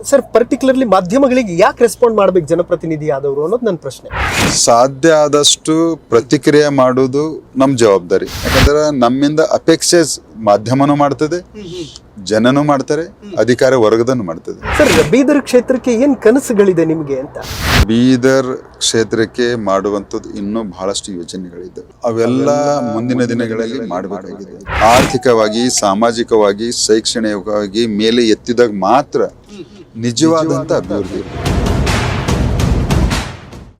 Sir particularly ಮಾಧ್ಯಮಗಳಿಗೆ ಯಾಕೆ respond ಮಾಡಬೇಕು ಜನಪ್ರತಿನಿಧಿ ಆದವರು ಅನ್ನೋದು ನನ್ನ ಪ್ರಶ್ನೆ. ಸಾಧ್ಯ ಆದಷ್ಟು ಪ್ರತಿಕ್ರಿಯೆ ಮಾಡುವುದು ನಮ್ಮ ಜವಾಬ್ದಾರಿ. ಯಾಕಂದ್ರೆ ನಮ್ಮಿಂದ ಅಪೇಕ್ಷೆ ಮಾಧ್ಯಮನೂ ಮಾಡ್ತದೆ, ಜನನೂ ಮಾಡ್ತಾರೆ, ಅಧಿಕಾರ ವರ್ಗದನ್ನು ಮಾಡ್ತದೆ. ಸರ್ ಬೀದರ್ ಕ್ಷೇತ್ರಕ್ಕೆ ಏನ್ ಕನಸುಗಳಿದೆ ನಿಮಗೆ ಅಂತ? ಬೀದರ್ ಕ್ಷೇತ್ರಕ್ಕೆ ಮಾಡುವಂಥದ್ದು ಇನ್ನೂ ಬಹಳಷ್ಟು ಯೋಜನೆಗಳಿದೆ. ಅವೆಲ್ಲ ಮುಂದಿನ ದಿನಗಳಲ್ಲಿ ಮಾಡಬೇಕಾಗಿದೆ. ಆರ್ಥಿಕವಾಗಿ, ಸಾಮಾಜಿಕವಾಗಿ, ಶೈಕ್ಷಣಿಕವಾಗಿ ಮೇಲೆ ಎತ್ತಿದಾಗ ಮಾತ್ರ ನಿಜವಾದಂಥ ಅಭಿವೃದ್ಧಿ.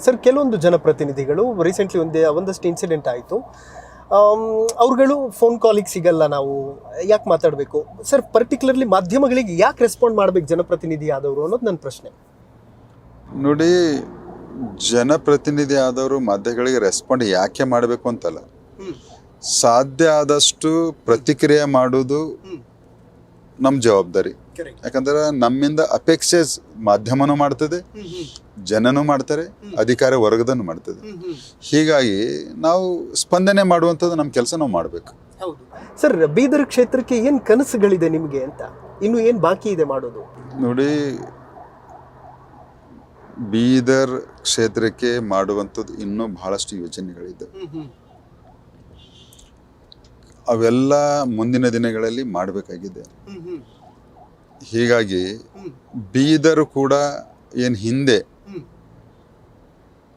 ಸರ್ ಕೆಲವೊಂದು ಜನಪ್ರತಿನಿಧಿಗಳು ರೀಸೆಂಟ್ಲಿ ಒಂದಷ್ಟು ಇನ್ಸಿಡೆಂಟ್ ಆಯಿತು, ಅವ್ರುಗಳು ಫೋನ್ ಕಾಲಿಗೆ ಸಿಗಲ್ಲ, ನಾವು ಯಾಕೆ ಮಾತಾಡಬೇಕು? ಸರ್ ಪರ್ಟಿಕ್ಯುಲರ್ಲಿ ಮಾಧ್ಯಮಗಳಿಗೆ ಯಾಕೆ ರೆಸ್ಪಾಂಡ್ ಮಾಡಬೇಕು ಜನಪ್ರತಿನಿಧಿ ಆದವರು ಅನ್ನೋದು ನನ್ನ ಪ್ರಶ್ನೆ. ನೋಡಿ, ಜನಪ್ರತಿನಿಧಿ ಆದವರು ಮಾಧ್ಯಮಗಳಿಗೆ ರೆಸ್ಪಾಂಡ್ ಯಾಕೆ ಮಾಡಬೇಕು ಅಂತಲ್ಲ, ಸಾಧ್ಯ ಆದಷ್ಟು ಪ್ರತಿಕ್ರಿಯೆ ಮಾಡುವುದು ನಮ್ಮ ಜವಾಬ್ದಾರಿ. ಯಾಕಂದ್ರೆ ನಮ್ಮಿಂದ ಅಪೇಕ್ಷೆ ಮಾಧ್ಯಮನೂ ಮಾಡ್ತದೆ, ಜನನೂ ಮಾಡ್ತಾರೆ, ಅಧಿಕಾರ ವರ್ಗದನ್ನು ಮಾಡ್ತದೆ. ಹೀಗಾಗಿ ನಾವು ಸ್ಪಂದನೆ ಮಾಡುವಂಥದ್ದು ನಮ್ಮ ಕೆಲಸ ನಾವು ಮಾಡಬೇಕು. ಸರ್ ಬೀದರ್ ಕ್ಷೇತ್ರಕ್ಕೆ ಏನು ಕನಸುಗಳಿದೆ ನಿಮಗೆ ಅಂತ? ಇನ್ನು ಏನು ಬಾಕಿ ಇದೆ ಮಾಡೋದು? ನೋಡಿ, ಬೀದರ್ ಕ್ಷೇತ್ರಕ್ಕೆ ಮಾಡುವಂಥದ್ದು ಇನ್ನೂ ಬಹಳಷ್ಟು ಯೋಜನೆಗಳಿದೆ. ಅವೆಲ್ಲ ಮುಂದಿನ ದಿನಗಳಲ್ಲಿ ಮಾಡಬೇಕಾಗಿದೆ. ಹೀಗಾಗಿ ಬೀದರ್ ಕೂಡ ಏನು ಹಿಂದೆ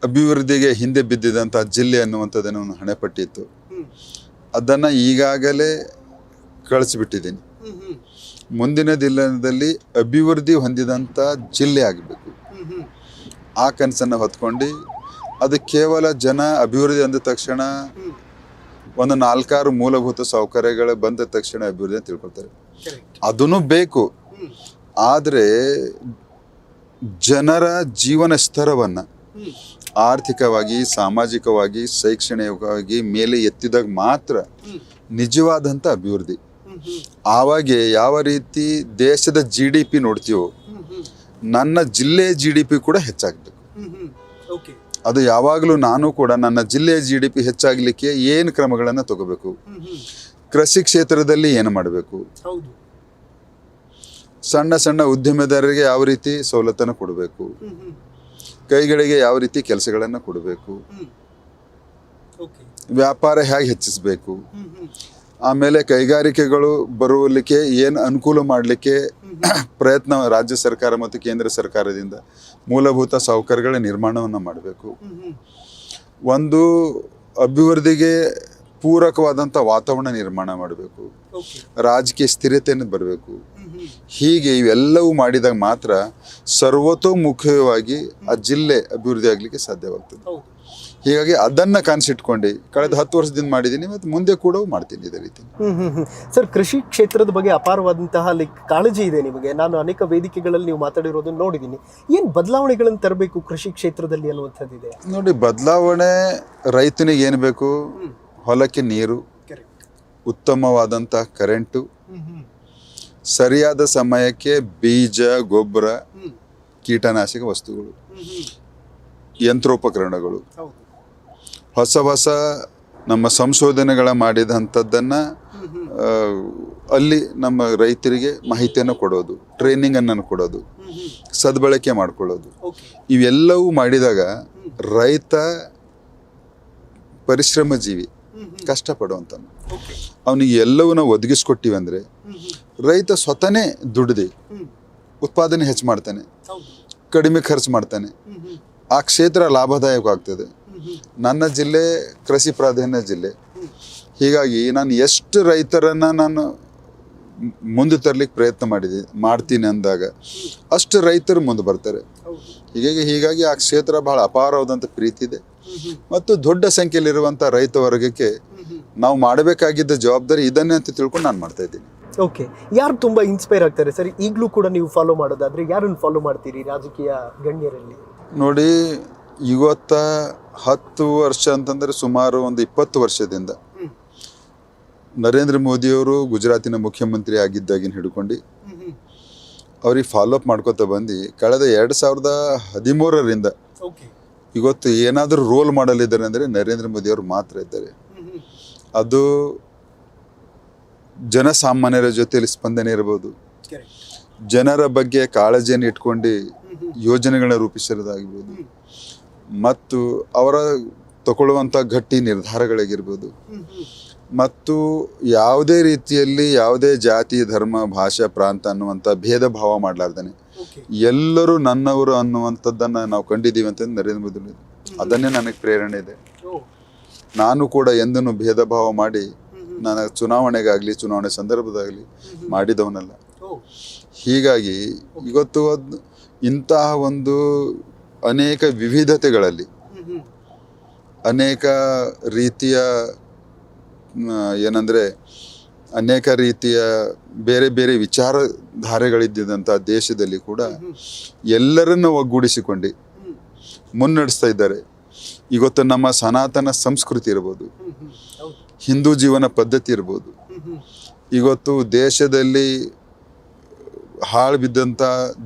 ಅಭಿವೃದ್ಧಿಗೆ ಹಿಂದೆ ಬಿದ್ದಿದಂಥ ಜಿಲ್ಲೆ ಅನ್ನುವಂಥದ್ದೇನೋ ಒಂದು ಹಣೆಪಟ್ಟಿತ್ತು, ಅದನ್ನು ಈಗಾಗಲೇ ಕಳಿಸ್ಬಿಟ್ಟಿದ್ದೀನಿ. ಮುಂದಿನ ದಿನದಲ್ಲಿ ಅಭಿವೃದ್ಧಿ ಹೊಂದಿದಂಥ ಜಿಲ್ಲೆ ಆಗಬೇಕು. ಆ ಕನಸನ್ನು ಹೊತ್ಕೊಂಡು ಅದು ಕೇವಲ ಜನ ಅಭಿವೃದ್ಧಿ ಅಂದ ತಕ್ಷಣ ಒಂದು 4-6 ಮೂಲಭೂತ ಸೌಕರ್ಯಗಳು ಬಂದ ತಕ್ಷಣ ಅಭಿವೃದ್ಧಿ ಅಂತ ತಿಳ್ಕೊಳ್ತಾರೆ. ಅದೂ ಬೇಕು, ಆದರೆ ಜನರ ಜೀವನ ಸ್ತರವನ್ನು ಆರ್ಥಿಕವಾಗಿ, ಸಾಮಾಜಿಕವಾಗಿ, ಶೈಕ್ಷಣಿಕವಾಗಿ ಮೇಲೆ ಎತ್ತಿದಾಗ ಮಾತ್ರ ನಿಜವಾದಂಥ ಅಭಿವೃದ್ಧಿ. ಆವಾಗ ಯಾವ ರೀತಿ ದೇಶದ GDP ನೋಡ್ತೀವೋ, ನನ್ನ ಜಿಲ್ಲೆಯ GDP ಕೂಡ ಹೆಚ್ಚಾಗಬೇಕು. ಅದು ಯಾವಾಗಲೂ ನಾನು ಕೂಡ ನನ್ನ ಜಿಲ್ಲೆಯ GDP ಹೆಚ್ಚಾಗಲಿಕ್ಕೆ ಏನು ಕ್ರಮಗಳನ್ನು ತಗೋಬೇಕು, ಕೃಷಿ ಕ್ಷೇತ್ರದಲ್ಲಿ ಏನು ಮಾಡಬೇಕು, ಸಣ್ಣ ಸಣ್ಣ ಉದ್ಯಮದಾರರಿಗೆ ಯಾವ ರೀತಿ ಸವಲತ್ತನ್ನು ಕೊಡಬೇಕು, ಕೈಗಳಿಗೆ ಯಾವ ರೀತಿ ಕೆಲಸಗಳನ್ನು ಕೊಡಬೇಕು, ವ್ಯಾಪಾರ ಹೇಗೆ ಹೆಚ್ಚಿಸಬೇಕು, ಆಮೇಲೆ ಕೈಗಾರಿಕೆಗಳು ಬರುವಲಿಕ್ಕೆ ಏನು ಅನುಕೂಲ ಮಾಡಲಿಕ್ಕೆ ಪ್ರಯತ್ನ ರಾಜ್ಯ ಸರ್ಕಾರ ಮತ್ತು ಕೇಂದ್ರ ಸರ್ಕಾರದಿಂದ ಮೂಲಭೂತ ಸೌಕರ್ಯಗಳ ನಿರ್ಮಾಣವನ್ನು ಮಾಡಬೇಕು. ಒಂದು ಅಭಿವೃದ್ಧಿಗೆ ಪೂರಕವಾದಂಥ ವಾತಾವರಣ ನಿರ್ಮಾಣ ಮಾಡಬೇಕು, ರಾಜಕೀಯ ಸ್ಥಿರತೆಯನ್ನು ಬರಬೇಕು. ಹೀಗೆ ಇವೆಲ್ಲವೂ ಮಾಡಿದಾಗ ಮಾತ್ರ ಸರ್ವತೋಮುಖವಾಗಿ ಆ ಜಿಲ್ಲೆ ಅಭಿವೃದ್ಧಿ ಆಗಲಿಕ್ಕೆ ಸಾಧ್ಯವಾಗ್ತದೆ. ಹೀಗಾಗಿ ಅದನ್ನು ಕಾಣಿಸಿಟ್ಕೊಂಡು ಕಳೆದ 10 ವರ್ಷದಿಂದ ಮಾಡಿದ್ದೀನಿ, ಮತ್ತು ಮುಂದೆ ಕೂಡ ಮಾಡ್ತೀನಿ ಇದೇ ರೀತಿ. ಸರ್ ಕೃಷಿ ಕ್ಷೇತ್ರದ ಬಗ್ಗೆ ಅಪಾರವಾದಂತಹ ಕಾಳಜಿ ಇದೆ ನಿಮಗೆ. ನಾನು ಅನೇಕ ವೇದಿಕೆಗಳಲ್ಲಿ ನೀವು ಮಾತಾಡಿರೋದನ್ನು ನೋಡಿದ್ದೀನಿ. ಏನು ಬದಲಾವಣೆಗಳನ್ನು ತರಬೇಕು ಕೃಷಿ ಕ್ಷೇತ್ರದಲ್ಲಿ ಅನ್ನುವಂಥದ್ದಿದೆ? ನೋಡಿ, ಬದಲಾವಣೆ ರೈತನಿಗೆ ಏನು ಬೇಕು? ಹೊಲಕ್ಕೆ ನೀರು, ಉತ್ತಮವಾದಂಥ ಕರೆಂಟು, ಸರಿಯಾದ ಸಮಯಕ್ಕೆ ಬೀಜ, ಗೊಬ್ಬರ, ಕೀಟನಾಶಕ ವಸ್ತುಗಳು, ಯಂತ್ರೋಪಕರಣಗಳು, ಹೊಸ ಹೊಸ ನಮ್ಮ ಸಂಶೋಧನೆಗಳ ಮಾಡಿದಂಥದ್ದನ್ನು ಅಲ್ಲಿ ನಮ್ಮ ರೈತರಿಗೆ ಮಾಹಿತಿಯನ್ನು ಕೊಡೋದು, ಟ್ರೈನಿಂಗನ್ನು ಕೊಡೋದು, ಸದ್ಬಳಕೆ ಮಾಡ್ಕೊಳ್ಳೋದು, ಇವೆಲ್ಲವೂ ಮಾಡಿದಾಗ ರೈತ ಪರಿಶ್ರಮ ಜೀವಿ, ಕಷ್ಟಪಡುವಂತ ಅವನಿಗೆ ಎಲ್ಲವೂ ನಾವು ಒದಗಿಸ್ಕೊಟ್ಟಿವಿ ಅಂದರೆ ರೈತ ಸ್ವತಃನೇ ದುಡ್ದು ಉತ್ಪಾದನೆ ಹೆಚ್ಚು ಮಾಡ್ತಾನೆ, ಕಡಿಮೆ ಖರ್ಚು ಮಾಡ್ತಾನೆ, ಆ ಕ್ಷೇತ್ರ ಲಾಭದಾಯಕ ಆಗ್ತದೆ. ನನ್ನ ಜಿಲ್ಲೆ ಕೃಷಿ ಪ್ರಾಧಾನ್ಯ ಜಿಲ್ಲೆ. ಹೀಗಾಗಿ ನಾನು ಎಷ್ಟು ರೈತರನ್ನು ನಾನು ಮುಂದೆ ತರಲಿಕ್ಕೆ ಪ್ರಯತ್ನ ಮಾಡ್ತೀನಿ ಅಂದಾಗ ಅಷ್ಟು ರೈತರು ಮುಂದೆ ಬರ್ತಾರೆ. ಹೀಗಾಗಿ ಆ ಕ್ಷೇತ್ರ ಬಹಳ ಅಪಾರವಾದಂಥ ಪ್ರೀತಿ ಇದೆ, ಮತ್ತು ದೊಡ್ಡ ಸಂಖ್ಯೆಯಲ್ಲಿರುವಂಥ ರೈತ ವರ್ಗಕ್ಕೆ ನಾವು ಮಾಡಬೇಕಾಗಿದ್ದ ಜವಾಬ್ದಾರಿ ಇದನ್ನೇ ಅಂತ ತಿಳ್ಕೊಂಡು ನಾನು ಮಾಡ್ತಾ ಇದ್ದೀನಿ. ಓಕೆ, ಯಾರು ತುಂಬ ಇನ್ಸ್ಪೈರ್ ಆಗ್ತಾರೆ ಸರ್ ಈಗಲೂ ಕೂಡ ನೀವು ಫಾಲೋ ಮಾಡೋದಾದ್ರೆ? ಯಾರನ್ನು ಫಾಲೋ ಮಾಡ್ತೀರಿ ರಾಜಕೀಯ ಗಣ್ಯರಲ್ಲಿ? ನೋಡಿ, ಇವತ್ತ 10 ವರ್ಷ ಅಂತಂದರೆ ಸುಮಾರು ಒಂದು 20 ವರ್ಷದಿಂದ ನರೇಂದ್ರ ಮೋದಿಯವರು ಗುಜರಾತಿನ ಮುಖ್ಯಮಂತ್ರಿ ಆಗಿದ್ದಾಗಿನ ಹಿಡ್ಕೊಂಡು ಅವ್ರಿಗೆ ಫಾಲೋಅಪ್ ಮಾಡ್ಕೋತಾ ಬಂದು ಕಳೆದ 2013ರಿಂದ ಇವತ್ತು ಏನಾದರೂ ರೋಲ್ ಮಾಡಲ್ ಇದ್ದಾರೆ ಅಂದರೆ ನರೇಂದ್ರ ಮೋದಿಯವರು ಮಾತ್ರ ಇದ್ದಾರೆ. ಅದು ಜನಸಾಮಾನ್ಯರ ಜೊತೆಯಲ್ಲಿ ಸ್ಪಂದನೆ ಇರ್ಬೋದು, ಜನರ ಬಗ್ಗೆ ಕಾಳಜಿಯನ್ನು ಇಟ್ಕೊಂಡು ಯೋಜನೆಗಳನ್ನ ರೂಪಿಸಿರೋದಾಗಿರ್ಬೋದು, ಮತ್ತು ಅವರ ತಗೊಳ್ಳುವಂಥ ಗಟ್ಟಿ ನಿರ್ಧಾರಗಳಾಗಿರ್ಬೋದು, ಮತ್ತು ಯಾವುದೇ ರೀತಿಯಲ್ಲಿ ಯಾವುದೇ ಜಾತಿ, ಧರ್ಮ, ಭಾಷೆ, ಪ್ರಾಂತ ಅನ್ನುವಂಥ ಭೇದ ಭಾವ ಮಾಡಲಾರ್ದೇನೆ ಎಲ್ಲರೂ ನನ್ನವರು ಅನ್ನುವಂಥದ್ದನ್ನು ನಾವು ಕಂಡಿದ್ದೀವಿ ಅಂತಂದು ನರೇಂದ್ರ ಮೋದಿ. ಅದನ್ನೇ ನನಗೆ ಪ್ರೇರಣೆ ಇದೆ. ನಾನು ಕೂಡ ಎಂದೂ ಭೇದ ಭಾವ ಮಾಡಿ ನಾನು ಚುನಾವಣೆಗಾಗಲಿ ಚುನಾವಣೆ ಸಂದರ್ಭದಾಗಲಿ ಮಾಡಿದವನಲ್ಲ. ಹೀಗಾಗಿ ಇವತ್ತು ಇಂತಹ ಒಂದು ಅನೇಕ ವಿವಿಧತೆಗಳಲ್ಲಿ ಅನೇಕ ರೀತಿಯ ಏನಂದರೆ ಅನೇಕ ರೀತಿಯ ಬೇರೆ ಬೇರೆ ವಿಚಾರಧಾರೆಗಳಿದ್ದಂಥ ದೇಶದಲ್ಲಿ ಕೂಡ ಎಲ್ಲರನ್ನು ಒಗ್ಗೂಡಿಸಿಕೊಂಡು ಮುನ್ನಡೆಸ್ತಾ ಇದ್ದಾರೆ. ಇವತ್ತು ನಮ್ಮ ಸನಾತನ ಸಂಸ್ಕೃತಿ ಇರ್ಬೋದು, ಹಿಂದೂ ಜೀವನ ಪದ್ಧತಿ ಇರ್ಬೋದು, ಇವತ್ತು ದೇಶದಲ್ಲಿ ಹಾಳು ಬಿದ್ದಂಥ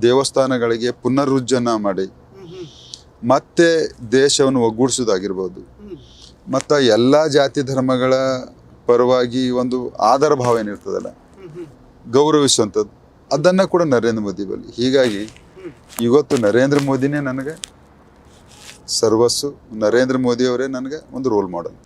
ದೇವಸ್ಥಾನಗಳಿಗೆ ಪುನರುಜ್ಜೀವನ ಮಾಡಿ ಮತ್ತೆ ದೇಶವನ್ನು ಒಗ್ಗೂಡಿಸೋದಾಗಿರ್ಬೋದು, ಮತ್ತು ಎಲ್ಲ ಜಾತಿ ಧರ್ಮಗಳ ಪರವಾಗಿ ಒಂದು ಆಧಾರ ಭಾವ ಏನಿರ್ತದಲ್ಲ, ಗೌರವಿಸುವಂಥದ್ದು, ಅದನ್ನು ಕೂಡ ನರೇಂದ್ರ ಮೋದಿ ಬಳಿ. ಹೀಗಾಗಿ ಇವತ್ತು ನರೇಂದ್ರ ಮೋದಿನೇ ನನಗೆ ಸರ್ವಸ್ಸು, ನರೇಂದ್ರ ಮೋದಿಯವರೇ ನನಗೆ ಒಂದು ರೋಲ್ ಮಾಡೆಲ್.